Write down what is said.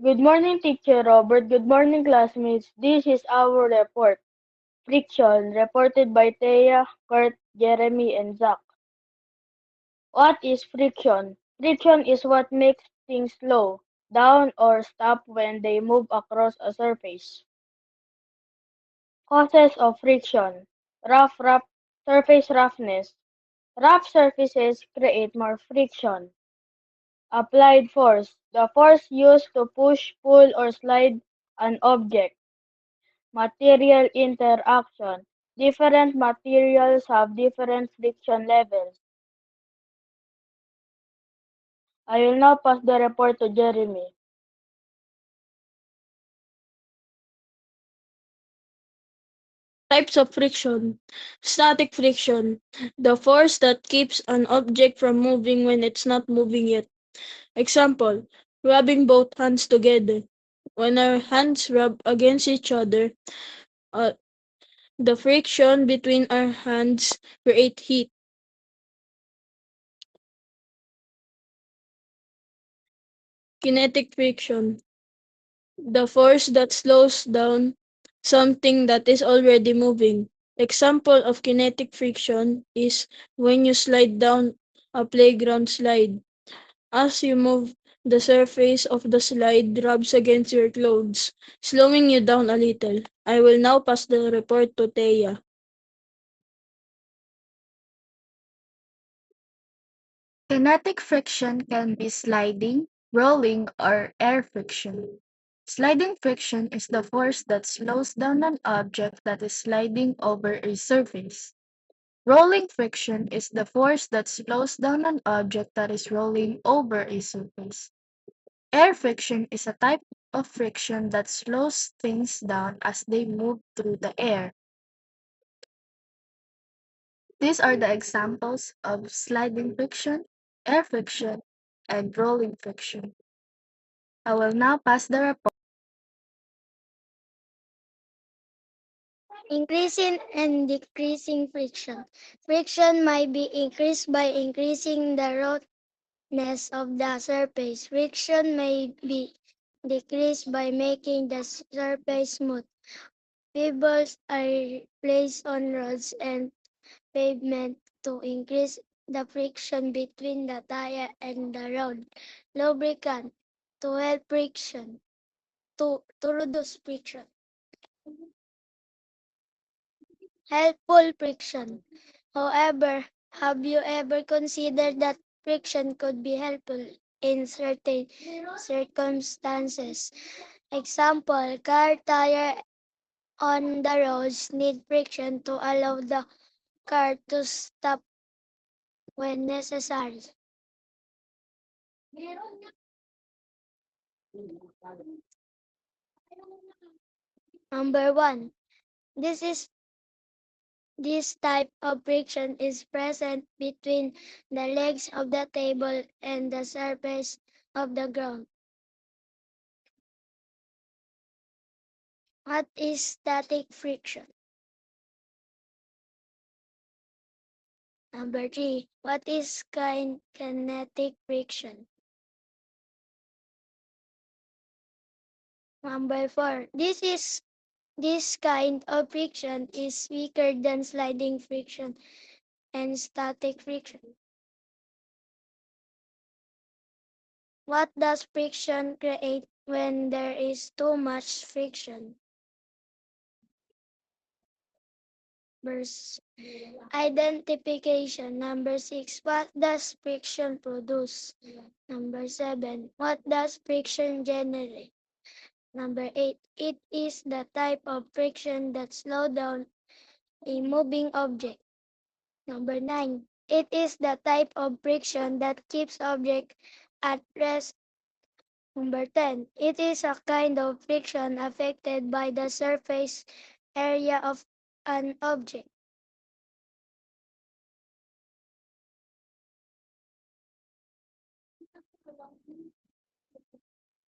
Good morning, Teacher Robert. Good morning, classmates. This is our report. Friction, reported by Thea, Kurt, Jeremy, and Zach. What is friction? Friction is what makes things slow down or stop when they move across a surface. Causes of friction. Rough surface roughness. Rough surfaces create more friction. Applied force. The force used to push, pull, or slide an object. Material interaction. Different materials have different friction levels. I will now pass the report to Jeremy. Types of friction. Static friction. The force that keeps an object from moving when it's not moving yet. Example, rubbing both hands together. When our hands rub against each other, uh, the friction between our hands create heat. Kinetic friction. The force that slows down something that is already moving. Example of kinetic friction is when you slide down a playground slide. As you move, the surface of the slide rubs against your clothes, slowing you down a little. I will now pass the report to Thea. Kinetic friction can be sliding, rolling, or air friction. Sliding friction is the force that slows down an object that is sliding over a surface. Rolling friction is the force that slows down an object that is rolling over a surface. Air friction is a type of friction that slows things down as they move through the air. These are the examples of sliding friction, air friction, and rolling friction. I will now pass the report. Increasing and decreasing friction. Friction might be increased by increasing the roughness of the surface. Friction may be decreased by making the surface smooth. Pebbles are placed on roads and pavement to increase the friction between the tire and the road. Lubricant to help friction, to reduce friction. Helpful friction. However, have you ever considered that friction could be helpful in certain circumstances? Example, car tire on the roads need friction to allow the car to stop when necessary. Number one, this is this type of friction is present between the legs of the table and the surface of the ground. What is static friction? Number three, what is kinetic friction? Number four, this kind of friction is weaker than sliding friction and static friction. What does friction create when there is too much friction? Verse identification. Number six, what does friction produce? Number seven, what does friction generate? Number eight, it is the type of friction that slows down a moving object. Number nine, it is the type of friction that keeps object at rest. Number 10, it is a kind of friction affected by the surface area of an object.